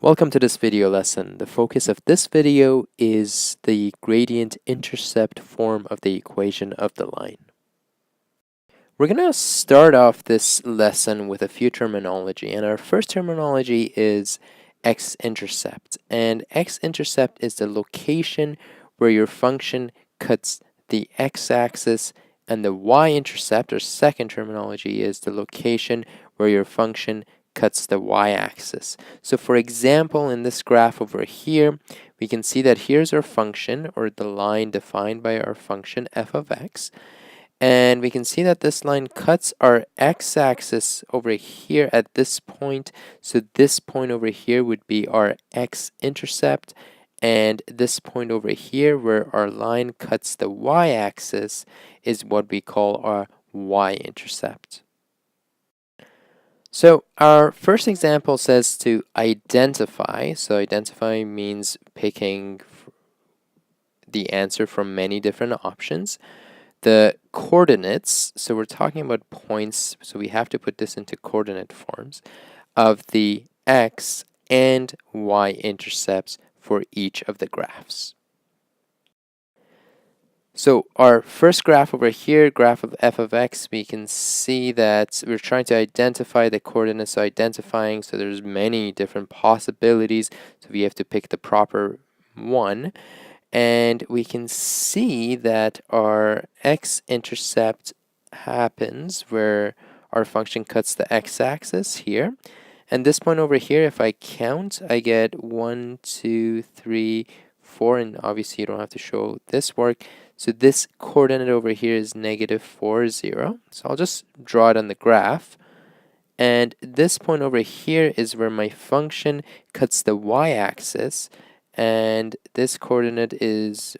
Welcome to this video lesson. The focus of this video is the gradient-intercept form of the equation of the line. We're going to start off this lesson with a few terminology, and our first terminology is X-intercept. And X-intercept is the location where your function cuts the x-axis, and the Y-intercept, or second terminology, is the location where your function cuts the y-axis. So for example, in this graph over here, we can see that here's our function, or the line defined by our function f of x, and we can see that this line cuts our x-axis over here at this point. So this point over here would be our x-intercept, and this point over here where our line cuts the y-axis is what we call our y-intercept. So our first example says to identify. So identify means picking the answer from many different options. The coordinates, so we're talking about points, so we have to put this into coordinate forms, of the x and y intercepts for each of the graphs. So our first graph over here, graph of f of x, we can see that we're trying to identify the coordinates. So identifying, so there's many different possibilities, so we have to pick the proper one. And we can see that our x-intercept happens where our function cuts the x-axis here. And this point over here, if I count, I get 1, 2, 3, 4, and obviously you don't have to show this work. So this coordinate over here is -4, 0. So I'll just draw it on the graph. And this point over here is where my function cuts the y-axis. And this coordinate is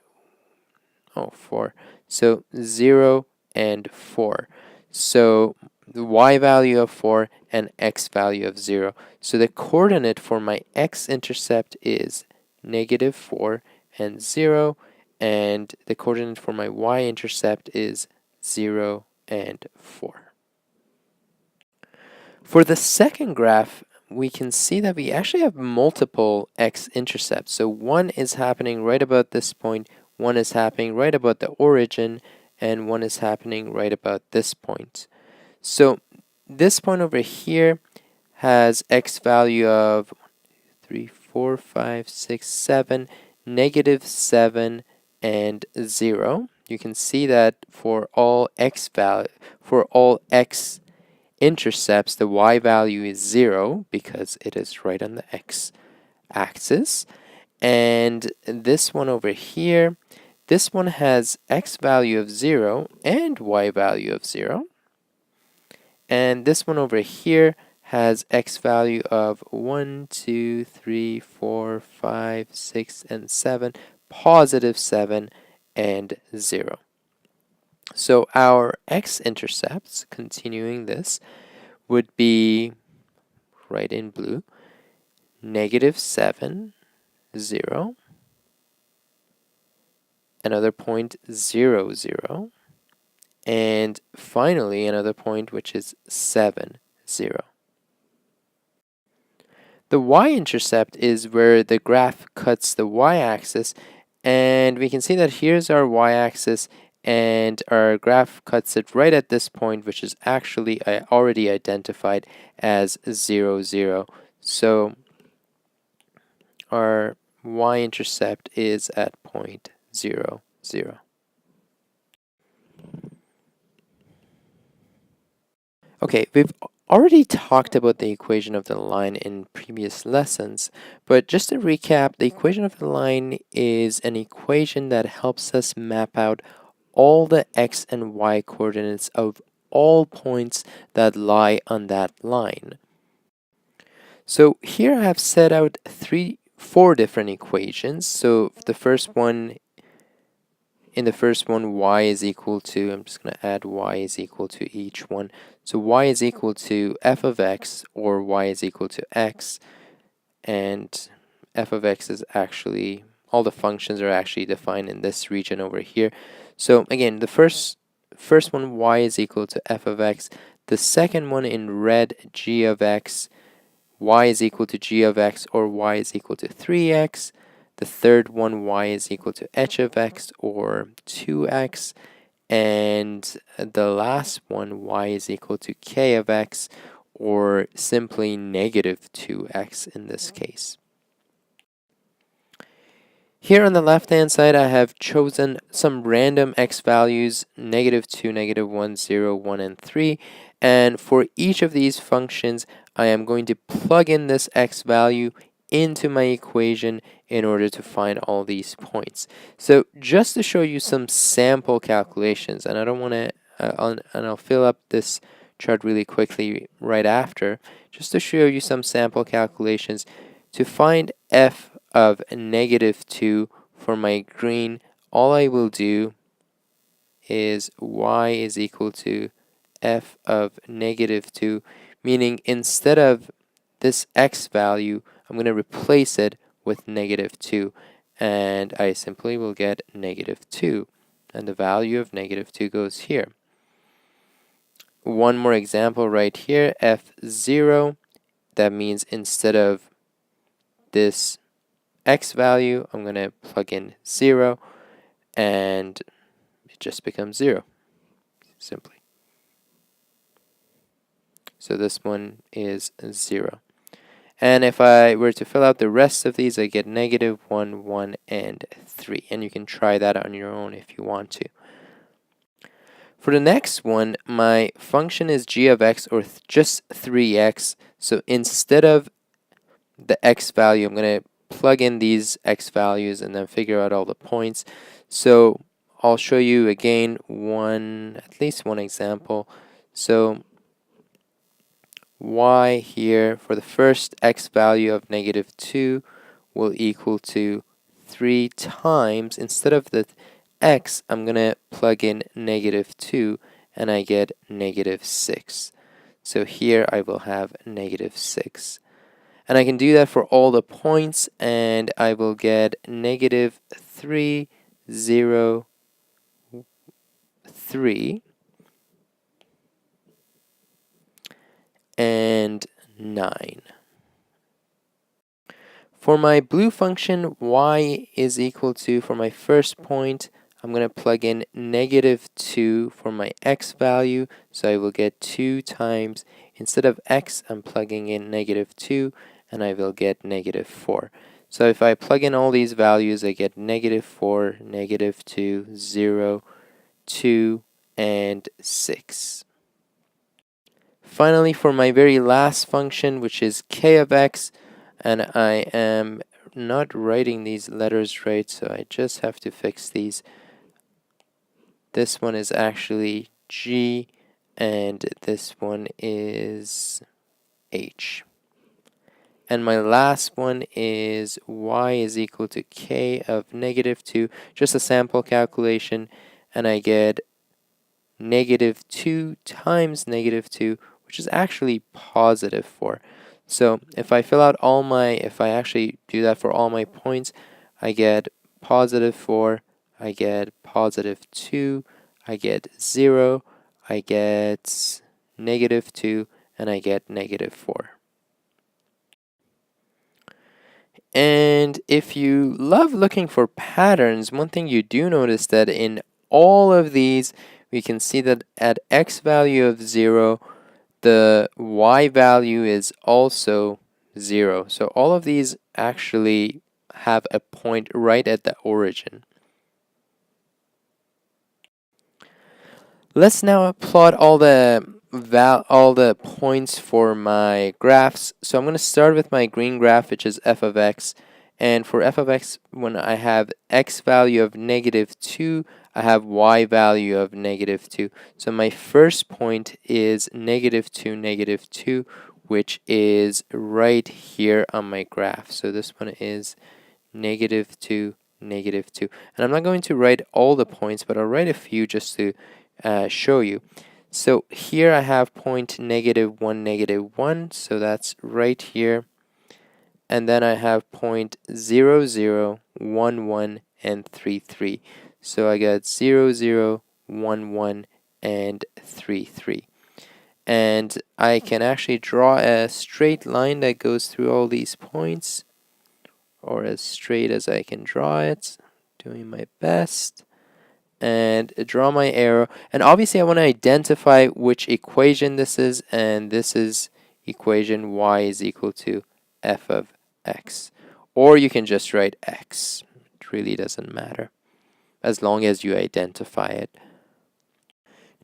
4. So 0 and 4. So the y value of 4 and x value of 0. So the coordinate for my x-intercept is -4 and 0. And the coordinate for my y-intercept is 0 and 4. For the second graph, we can see that we actually have multiple x-intercepts. So one is happening right about this point, one is happening right about the origin, and one is happening right about this point. So this point over here has x value of 3, 4, 5, 6, 7, -7, and 0. You can see that for all x intercepts, the y value is 0 because it is right on the x-axis. And this one over here, this one has x value of 0 and y value of 0. And this one over here has x value of 1, 2, 3, 4, 5, 6, and 7, +7 and 0. So our x-intercepts, continuing this, would be, right in blue, -7, 0, another point 0, 0, and finally another point which is 7, 0. The y-intercept is where the graph cuts the y-axis, and we can see that here's our y-axis, and our graph cuts it right at this point, which is actually already identified as 0, 0. So our y-intercept is at point 0, 0. Okay, we've already talked about the equation of the line in previous lessons, but just to recap, the equation of the line is an equation that helps us map out all the x and y coordinates of all points that lie on that line. So here I have set out 4 different equations. So the first one, y is equal to, I'm just going to add y is equal to each one. So y is equal to f of x, or y is equal to x, and f of x is actually, all the functions are actually defined in this region over here. So again, the first one, y is equal to f of x. The second one in red, g of x, y is equal to g of x, or y is equal to 3x. The third one, y is equal to h of x, or 2x. And the last one, y is equal to k of x, or simply negative 2x in this case. Here on the left-hand side, I have chosen some random x values, negative 2, negative 1, 0, 1, and 3. And for each of these functions, I am going to plug in this x value into my equation in order to find all these points. So just to show you some sample calculations, and I don't want to, and I'll fill up this chart really quickly right after, just to show you some sample calculations to find f of negative 2 for my green. All I will do is y is equal to f of negative 2, meaning instead of this x value, I'm going to replace it with negative 2, and I simply will get negative 2, and the value of negative 2 goes here. One more example right here, f0, that means instead of this x value, I'm going to plug in 0, and it just becomes 0, simply. So this one is 0. And if I were to fill out the rest of these, I get negative 1, 1, and 3. And you can try that on your own if you want to. For the next one, my function is g of x, or just 3x. So instead of the x value, I'm going to plug in these x values and then figure out all the points. So I'll show you again at least one example. So y here for the first x value of negative 2 will equal to 3 times, instead of the x, I'm going to plug in negative 2 and I get negative 6. So here I will have negative 6. And I can do that for all the points, and I will get negative 3, 0, 3, and 9. For my blue function, y is equal to, for my first point, I'm going to plug in negative 2 for my x value, so I will get 2 times, instead of x, I'm plugging in negative 2, and I will get negative 4. So if I plug in all these values, I get negative 4, negative 2, 0, 2, and 6. Finally, for my very last function, which is k of x, and I am not writing these letters right, so I just have to fix these. This one is actually g, and this one is h. And my last one is y is equal to k of negative 2, just a sample calculation, and I get negative 2 times negative 2, which is actually positive 4. So if I actually do that for all my points, I get positive 4, I get positive 2, I get 0, I get negative 2, and I get negative 4. And if you love looking for patterns, one thing you do notice that in all of these, we can see that at x value of 0, the y value is also 0. So all of these actually have a point right at the origin. Let's now plot all the points for my graphs. So I'm going to start with my green graph, which is f of x. And for f of x, when I have x value of negative 2, I have y value of negative 2. So my first point is negative 2, negative 2, which is right here on my graph. So this one is negative 2, negative 2. And I'm not going to write all the points, but I'll write a few just to show you. So here I have point negative 1, negative 1, so that's right here. And then I have point 0, 0, 1, 1, and 3, 3. So I got 0, 0, 1, 1, and 3, 3. and I can actually draw a straight line that goes through all these points, or as straight as I can draw it, doing my best, and draw my arrow. And obviously I want to identify which equation this is, and this is equation y is equal to f of x. Or you can just write x. It really doesn't matter, as long as you identify it.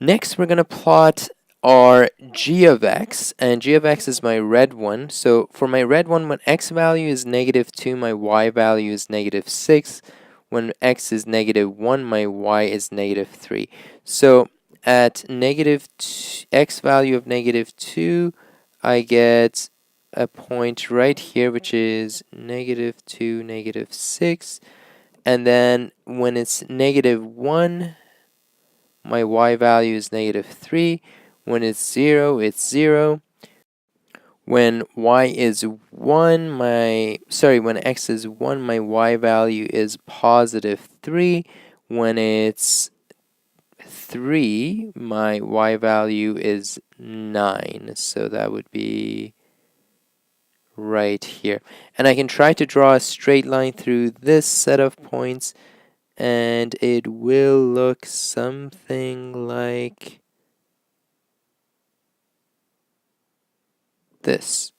Next, we're going to plot our g of x, and g of x is my red one. So for my red one, when x value is -2, my y value is -6. When x is -1, my y is -3. So at x value of -2, I get a point right here, which is -2, -6. And then when it's -1, my y value is -3. When it's 0, it's 0. When y is 1, when x is 1, my y value is +3. When it's 3, my y value is 9. So that would be right here. And I can try to draw a straight line through this set of points, and it will look something like this.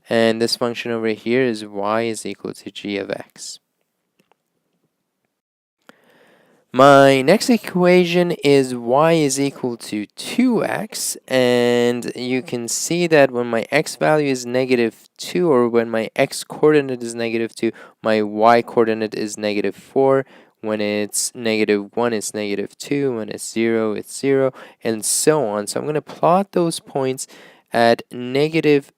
And this function over here is y is equal to g of x. My next equation is y is equal to 2x, and you can see that when my x value is -2, or when my x coordinate is -2, my y coordinate is -4. When it's -1, it's -2. When it's 0, it's 0, and so on. So I'm going to plot those points. At -2,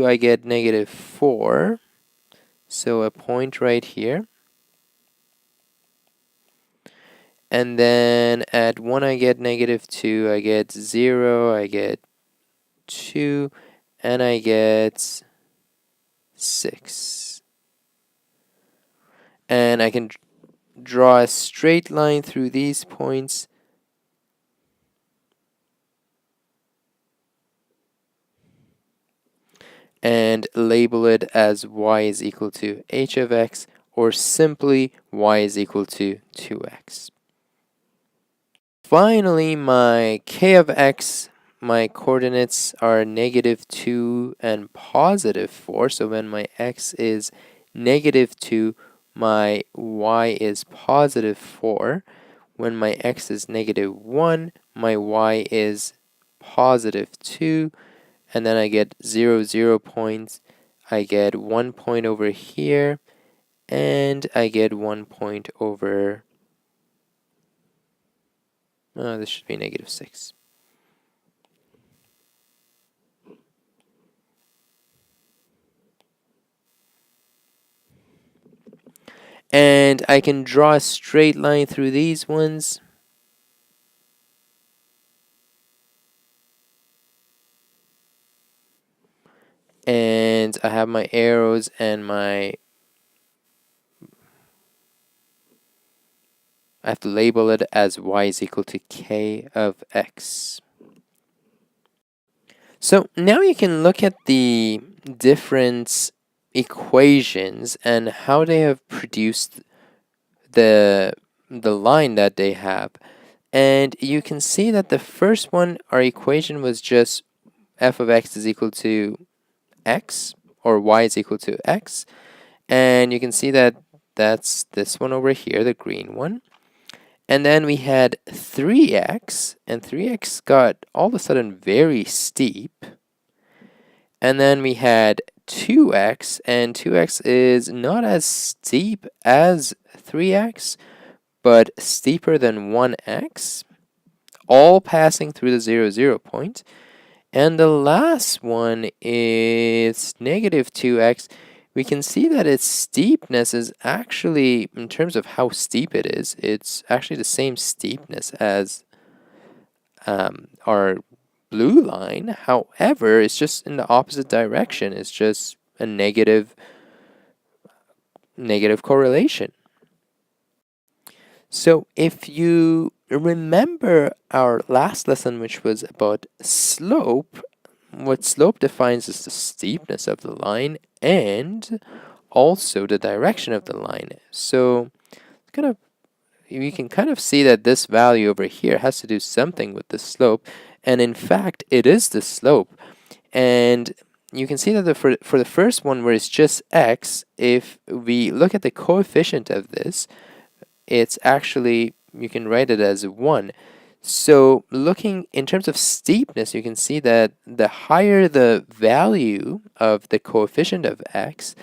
I get -4. So a point right here. And then at 1, I get -2, I get 0, I get 2, and I get 6. And I can draw a straight line through these points. And label it as y is equal to h of x, or simply y is equal to 2x. Finally, my k of x, my coordinates are -2 and +4. So when my x is -2, my y is +4. When my x is -1, my y is +2. And then I get 0, 0 points. I get 1 point over here, and I get 1 point over. This should be -6. And I can draw a straight line through these ones. And I have my arrows and I have to label it as y is equal to k of x. So now you can look at the different equations and how they have produced the line that they have. And you can see that the first one, our equation was just f of x is equal to x, or y is equal to x. And you can see that that's this one over here, the green one. And then we had 3x, and 3x got all of a sudden very steep. And then we had 2x, and 2x is not as steep as 3x, but steeper than 1x, all passing through the 0, 0 point. And the last one is -2x. We can see that its steepness is actually, in terms of how steep it is, it's actually the same steepness as our blue line. However, it's just in the opposite direction. It's just a negative correlation. So if you remember our last lesson, which was about slope. What slope defines is the steepness of the line and also the direction of the line. So kind of you can kind of see that this value over here has to do something with the slope, and in fact it is the slope. And you can see that for the first one, where it's just x, if we look at the coefficient of this, it's actually, you can write it as 1. So looking in terms of steepness, you can see that the higher the value of the coefficient of x,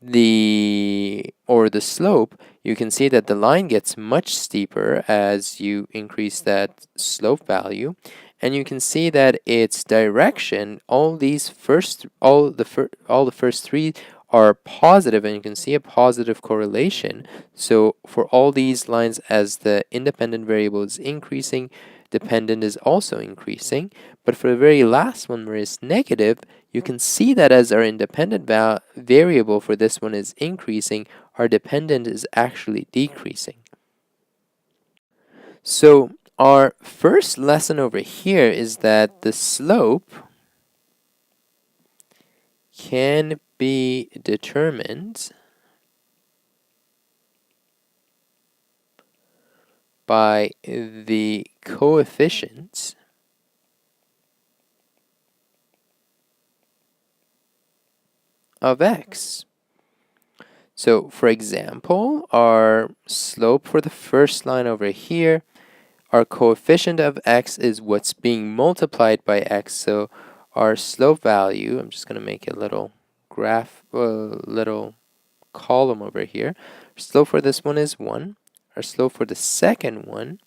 the slope, you can see that the line gets much steeper as you increase that slope value. And you can see that its direction, all the first three are positive, and you can see a positive correlation. So for all these lines, as the independent variable is increasing, dependent is also increasing. But for the very last one, where it's negative, you can see that as our independent variable for this one is increasing, our dependent is actually decreasing. So our first lesson over here is that the slope can be determined by the coefficient of x. So for example, our slope for the first line over here, our coefficient of x is what's being multiplied by x. So our slope value, I'm just going to make a little graph, little column over here. Slope for this one is 1. Our slope for the second one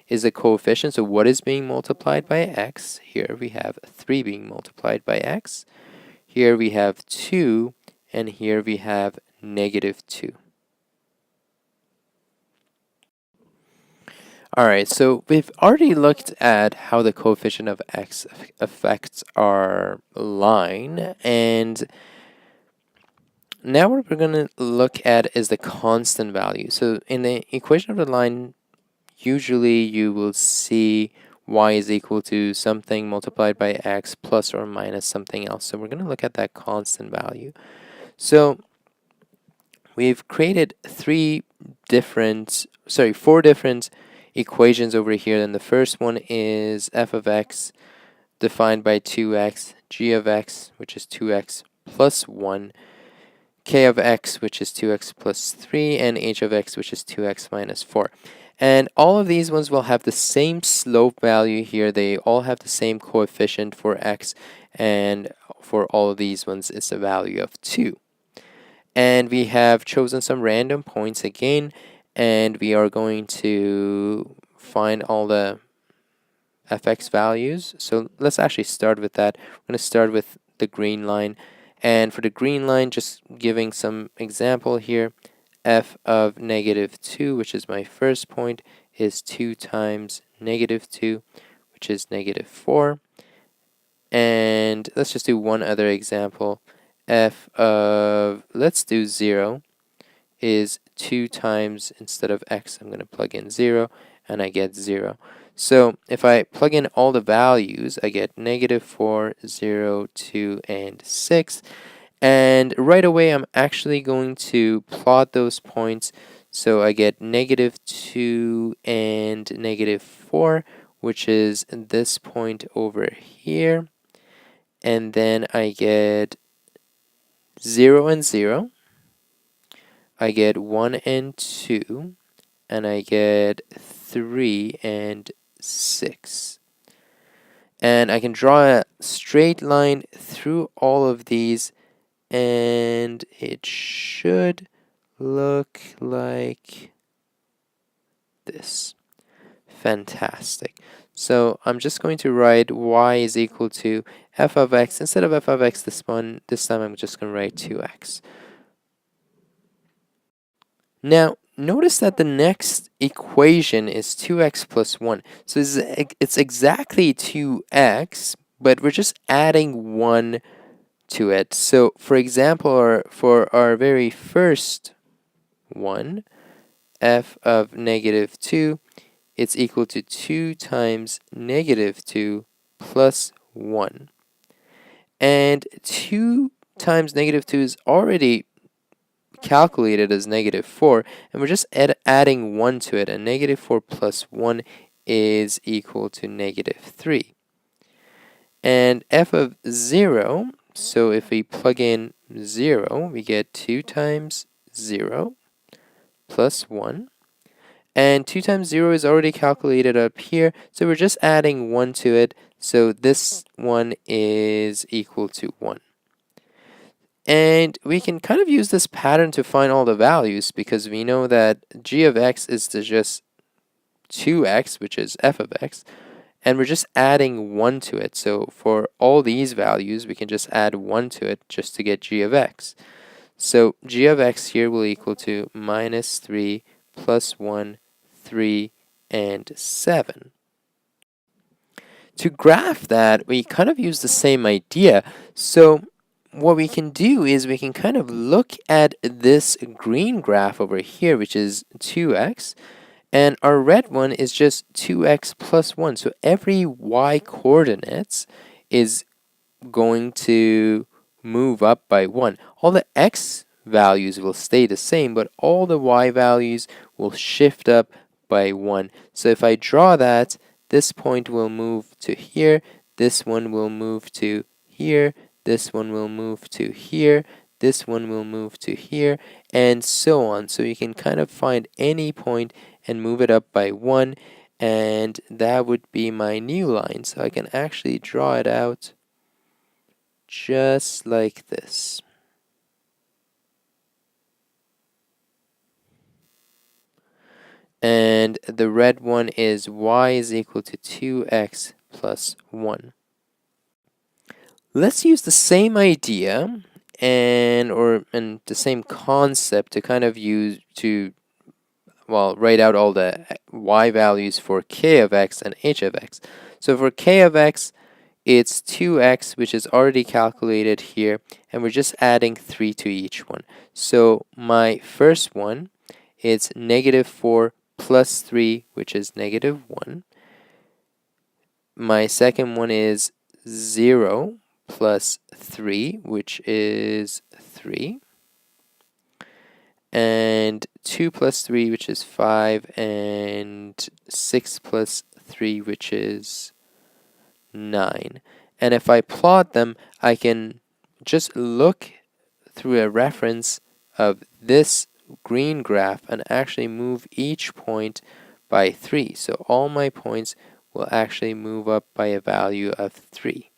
is a coefficient. So what is being multiplied by x? Here we have 3 being multiplied by x. Here we have 2, and here we have -2. Alright, so we've already looked at how the coefficient of x affects our line, and now what we're going to look at is the constant value. So in the equation of the line, usually you will see y is equal to something multiplied by x plus or minus something else. So we're going to look at that constant value. So we've created four different equations over here. And the first one is f of x defined by 2x, g of x, which is 2x plus 1, k of x, which is 2x plus 3, and h of x, which is 2x minus 4. And all of these ones will have the same slope value here. They all have the same coefficient for x, and for all of these ones, it's a value of 2. And we have chosen some random points again, and we are going to find all the fx values. So let's actually start with that. We're going to start with the green line. And for the green line, just giving some example here, f of -2, which is my first point, is 2 times -2, which is -4. And let's just do one other example. F of, let's do 0, is 2 times, instead of x, I'm going to plug in 0, and I get 0. So if I plug in all the values, I get -4, 0, 2, and 6. And right away, I'm actually going to plot those points. So I get -2 and -4, which is this point over here. And then I get 0 and 0. I get 1 and 2. And I get 3 and 6. And I can draw a straight line through all of these, and it should look like this. Fantastic. So I'm just going to write y is equal to f of x. Instead of f of x this time I'm just going to write 2x. Now notice that the next equation is 2x plus 1. So it's exactly 2x, but we're just adding 1 to it. So for example, for our very first one, f of -2 it's equal to 2 times negative 2 plus 1. And 2 times negative 2 is already calculated as negative 4, and we're just adding 1 to it, and negative 4 plus 1 is equal to negative 3. And f of 0, so if we plug in 0, we get 2 times 0 plus 1. And 2 times 0 is already calculated up here, so we're just adding 1 to it, so this one is equal to 1. And we can kind of use this pattern to find all the values, because we know that g of x is just 2x, which is f of x, and we're just adding 1 to it. So for all these values, we can just add 1 to it just to get g of x. So g of x here will equal to minus 3 plus 1, 3, and 7. To graph that, we kind of use the same idea. So what we can do is we can kind of look at this green graph over here, which is 2x, and our red one is just 2x plus 1. So every y coordinates is going to move up by 1. All the x values will stay the same, but all the y values will shift up by 1. So if I draw that, this point will move to here, this one will move to here, this one will move to here, this one will move to here, and so on. So you can kind of find any point and move it up by 1, and that would be my new line. So I can actually draw it out just like this. And the red one is y is equal to 2x plus 1. Let's use the same idea and the same concept to kind of use to write out all the y values for k of x and h of x. So for k of x, it's 2x, which is already calculated here, and we're just adding 3 to each one. So my first one is negative 4 plus 3, which is negative 1. My second one is 0 plus 3, which is 3. And 2 plus 3, which is 5, and 6 plus 3, which is 9. And if I plot them, I can just look through a reference of this green graph and actually move each point by 3. So all my points will actually move up by a value of 3.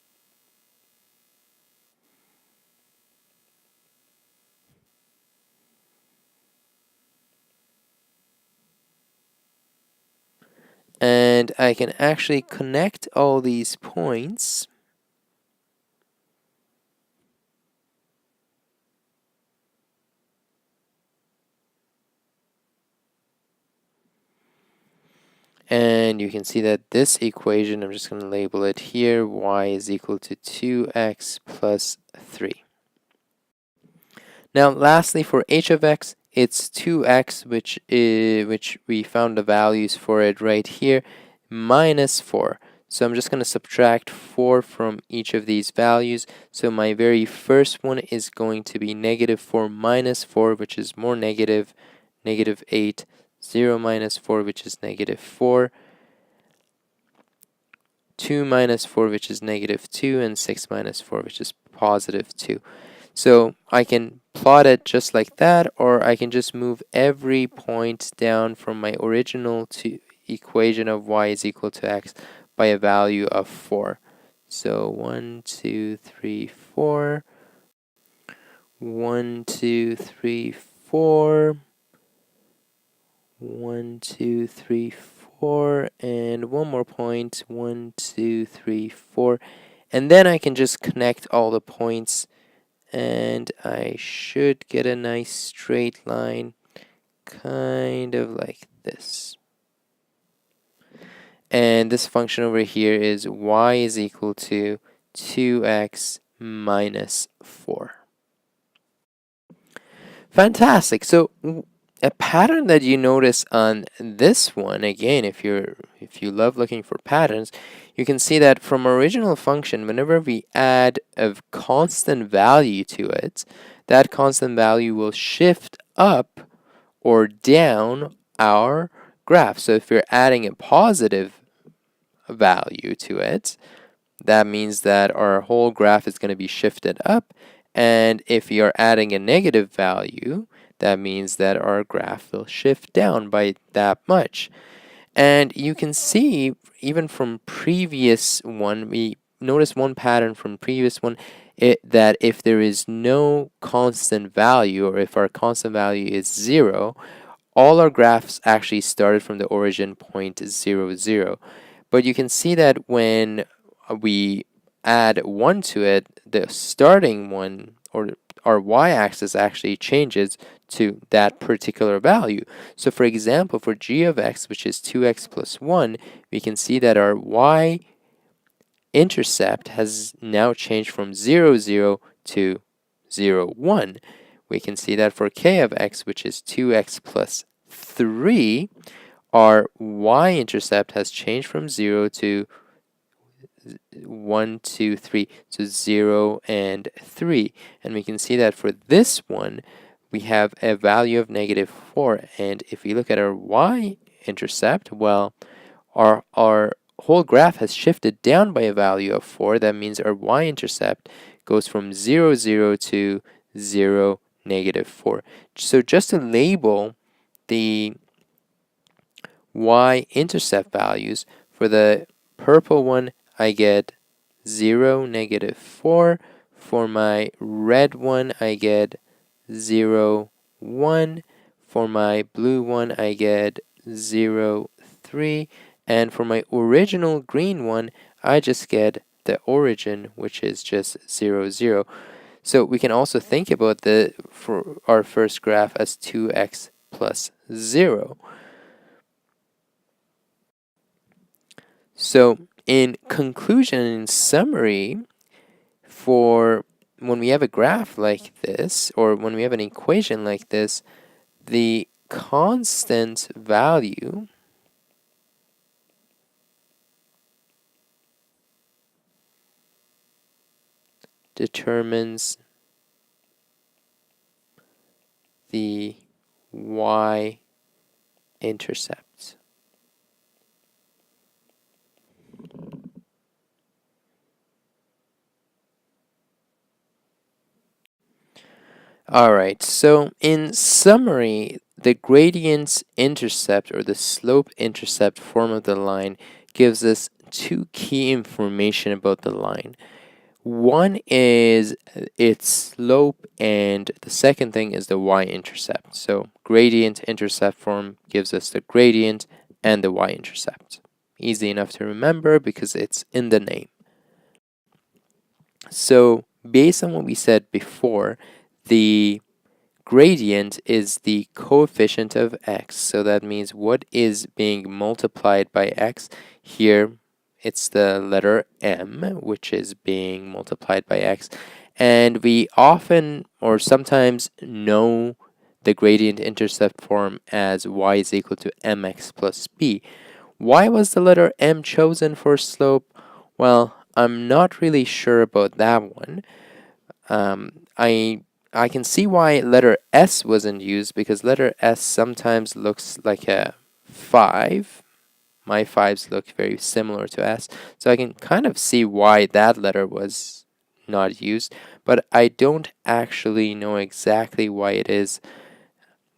And I can actually connect all these points and you can see that this equation, I'm just going to label it here, y is equal to 2x plus 3. Now lastly, for h of x, it's 2x, which we found the values for it right here, minus 4. So I'm just going to subtract 4 from each of these values. So my very first one is going to be negative 4 minus 4, which is more negative, negative 8, 0 minus 4, which is negative 4, 2 minus 4, which is negative 2, and 6 minus 4, which is positive 2. So I can plot it just like that, or I can just move every point down from my original equation of y is equal to x by a value of 4. So 1, 2, 3, 4. 1, 2, 3, 4. 1, 2, 3, 4. And one more point. 1, 2, 3, 4. And then I can just connect all the points, and I should get a nice straight line, kind of like this. And this function over here is y is equal to 2x minus 4. Fantastic. So a pattern that you notice on this one, again, if you love looking for patterns, you can see that from original function, whenever we add a constant value to it, that constant value will shift up or down our graph. So if you're adding a positive value to it, that means that our whole graph is going to be shifted up. And if you're adding a negative value, that means that our graph will shift down by that much. And you can see even from previous one, we notice one pattern from previous one, that if there is no constant value, or if our constant value is 0, all our graphs actually started from the origin point 0, 0. But you can see that when we add 1 to it, the starting one, or our y-axis, actually changes to that particular value. So for example, for g of x, which is 2x plus 1, we can see that our y-intercept has now changed from 0, 0 to 0, 1. We can see that for k of x, which is 2x plus 3, our y-intercept has changed from 0 to 1, 2, 3, so 0 and 3. And we can see that for this one, we have a value of negative 4. And if we look at our y-intercept, well, our whole graph has shifted down by a value of 4. That means our y-intercept goes from 0, 0 to 0, negative 4. So just to label the y-intercept values, for the purple one, I get 0, negative 4. For my red one, I get 0, 1. For my blue one, I get 0, 3. And for my original green one, I just get the origin, which is just 0, 0. So we can also think about for our first graph as 2x plus 0. So in conclusion, in summary, for when we have a graph like this, or when we have an equation like this, the constant value determines the y-intercept. Alright, so in summary, the gradient-intercept, or the slope-intercept form of the line, gives us two key information about the line. One is its slope, and the second thing is the y-intercept. So gradient-intercept form gives us the gradient and the y-intercept. Easy enough to remember because it's in the name. So based on what we said before, the gradient is the coefficient of x. So that means what is being multiplied by x. Here it's the letter m, which is being multiplied by x. And we often, or sometimes, know the gradient-intercept form as y is equal to mx plus b. Why was the letter m chosen for slope? Well, I'm not really sure about that one. I can see why letter S wasn't used, because letter S sometimes looks like a 5. My 5s look very similar to S. So I can kind of see why that letter was not used, but I don't actually know exactly why it is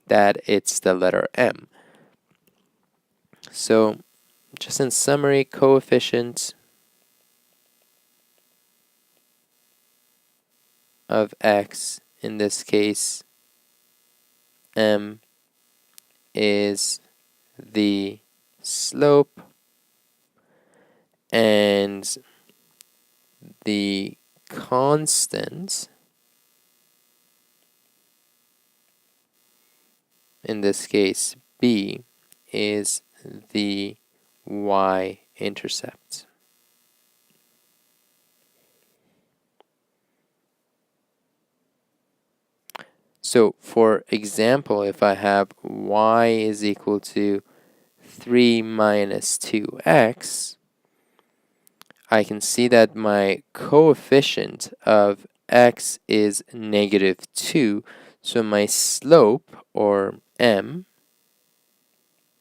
that it's the letter M. So just in summary, coefficient of x, in this case m, is the slope, and the constant, in this case b, is the y-intercept. So for example, if I have y is equal to 3 minus 2x, I can see that my coefficient of x is negative 2. So my slope, or m,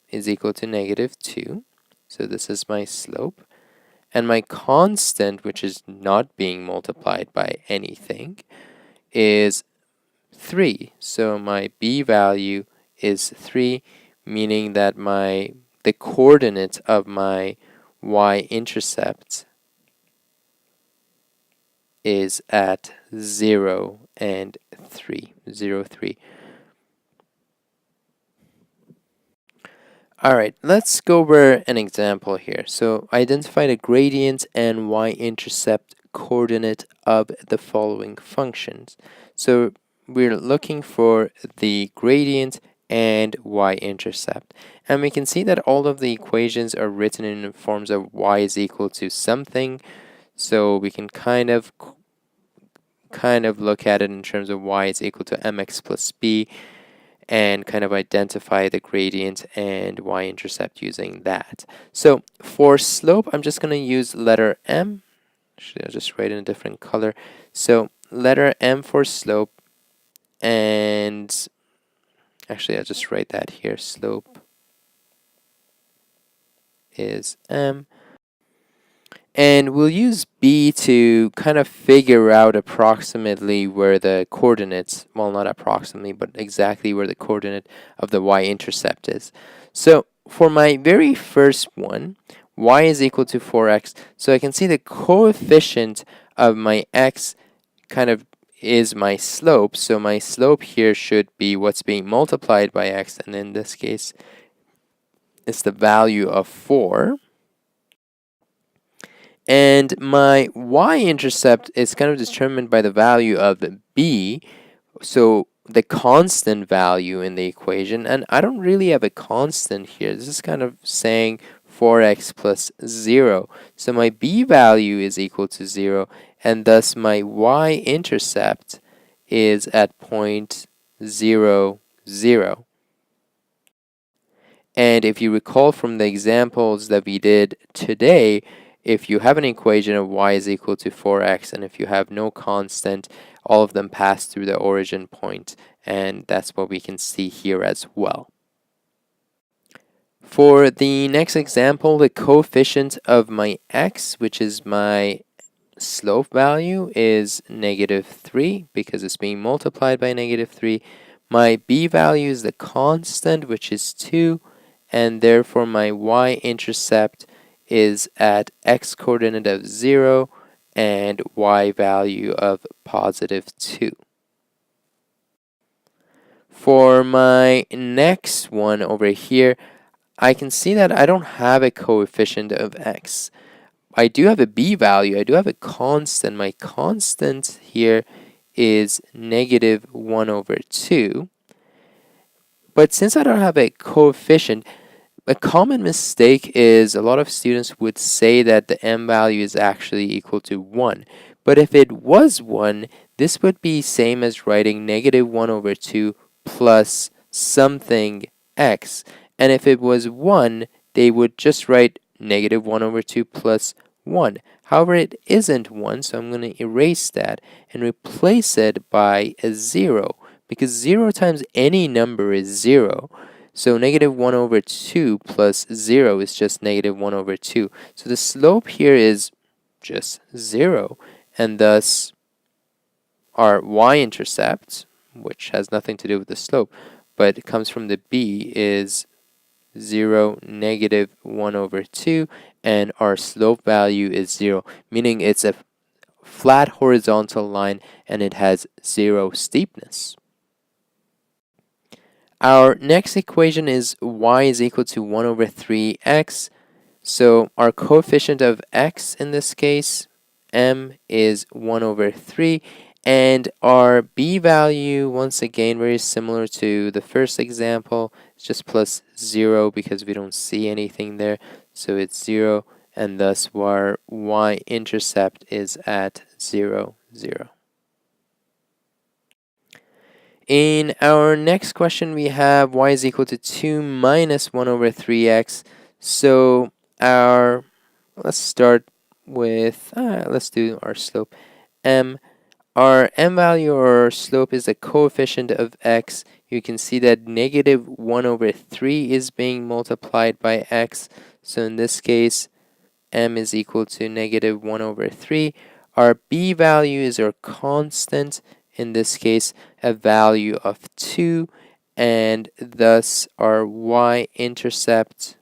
is equal to negative 2. So this is my slope. And my constant, which is not being multiplied by anything, is 3. So my b value is 3, meaning that the coordinate of my y-intercept is at 0 and 3, 0, 3. All right, let's go over an example here. So identify the gradient and y-intercept coordinate of the following functions. So we're looking for the gradient and y-intercept. And we can see that all of the equations are written in forms of y is equal to something. So we can kind of look at it in terms of y is equal to mx plus b, and kind of identify the gradient and y-intercept using that. So for slope, I'm just going to use letter M. Actually, I'll just write in a different color. So letter M for slope, and actually I'll just write that here. Slope is M. And we'll use B to kind of figure out approximately where the coordinates, well, not approximately, but exactly where the coordinate of the y-intercept is. So for my very first one, y is equal to 4x. So I can see the coefficient of my x kind of is my slope. So my slope here should be what's being multiplied by x, and in this case, it's the value of 4. And my y-intercept is kind of determined by the value of b, so the constant value in the equation. And I don't really have a constant here. This is kind of saying 4x plus 0. So my b value is equal to 0, and thus my y-intercept is at 0.00. And if you recall from the examples that we did today, if you have an equation of y is equal to 4x, and if you have no constant, all of them pass through the origin point, and that's what we can see here as well. For the next example, the coefficient of my x, which is my slope value, is negative 3 because it's being multiplied by negative 3. My b value is the constant, which is 2, and therefore my y-intercept is at x coordinate of 0 and y value of positive 2. For my next one over here, I can see that I don't have a coefficient of x. I do have a b value. I do have a constant. My constant here is negative 1 over 2. But since I don't have a coefficient, a common mistake is a lot of students would say that the m value is actually equal to 1. But if it was 1, this would be same as writing negative 1 over 2 plus something x. And if it was 1, they would just write negative 1 over 2 plus 1. However, it isn't 1, so I'm going to erase that and replace it by a 0, because 0 times any number is 0. So negative 1 over 2 plus 0 is just negative 1 over 2. So the slope here is just 0, and thus our y-intercept, which has nothing to do with the slope, but it comes from the b, is 0, negative 1 over 2, and our slope value is 0, meaning it's a flat horizontal line and it has 0 steepness. Our next equation is y is equal to 1 over 3x. So our coefficient of x in this case, m, is 1 over 3. And our b value, once again, very similar to the first example, it's just plus 0 because we don't see anything there. So it's 0, and thus our y-intercept is at 0, 0. In our next question, we have y is equal to 2 minus 1 over 3x. So let's start with, let's do our slope m. Our m value or slope is the coefficient of x. You can see that negative 1 over 3 is being multiplied by x. So in this case, m is equal to negative 1 over 3. Our b value is our constant, in this case a value of 2, and thus our y-intercept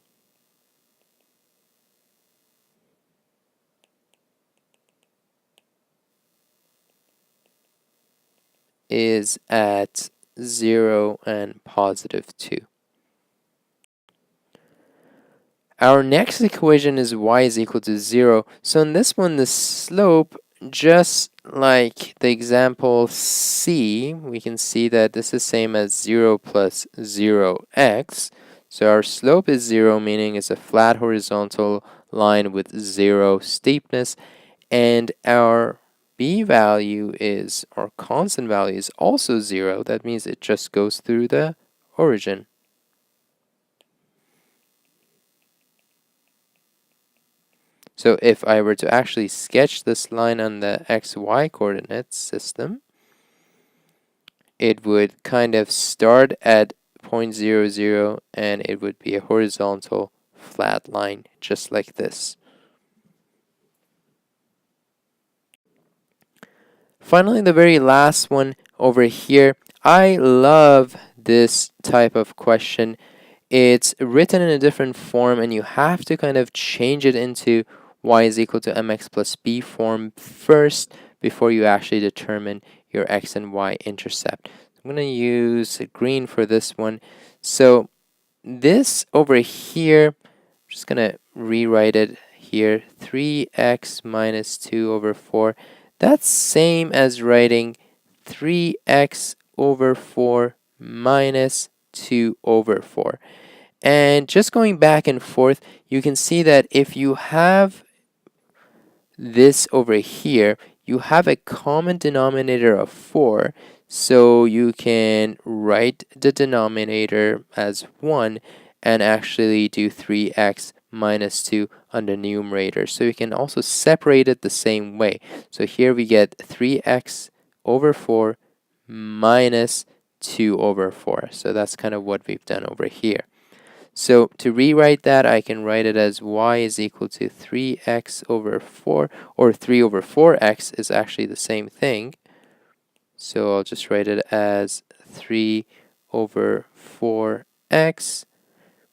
is at 0 and positive 2. Our next equation is y is equal to 0. So in this one, the slope, just like the example C, we can see that this is same as 0 plus 0x. So our slope is 0, meaning it's a flat horizontal line with 0 steepness. And our b value is, or constant value is also 0. That means it just goes through the origin. So if I were to actually sketch this line on the xy coordinate system, it would kind of start at 0.00 and it would be a horizontal flat line just like this. Finally, the very last one over here. I love this type of question. It's written in a different form and you have to kind of change it into y is equal to mx plus b form first before you actually determine your x and y intercept. I'm going to use green for this one. So this over here, I'm just going to rewrite it here, 3x minus 2 over 4. That's same as writing 3x over 4 minus 2 over 4. And just going back and forth, you can see that if you have this over here, you have a common denominator of 4, so you can write the denominator as 1 and actually do 3x minus 2 on the numerator. So you can also separate it the same way. So here we get 3x over 4 minus 2 over 4. So that's kind of what we've done over here. So to rewrite that, I can write it as y is equal to 3x over 4, or 3 over 4x is actually the same thing. So I'll just write it as 3 over 4x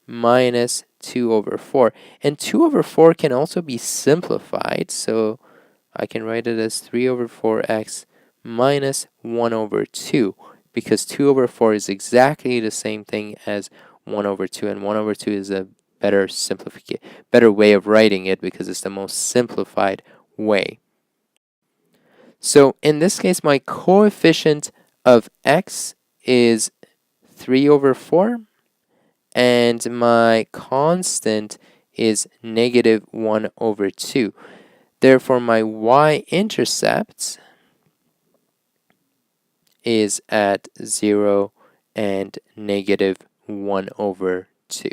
minus 2 over 4. And 2 over 4 can also be simplified, so I can write it as 3 over 4x minus 1 over 2, because 2 over 4 is exactly the same thing as 1 over 2, and 1 over 2 is a better way of writing it because it's the most simplified way. So in this case, my coefficient of x is 3 over 4, and my constant is negative 1 over 2. Therefore, my y-intercept is at 0 and negative 1 over 2.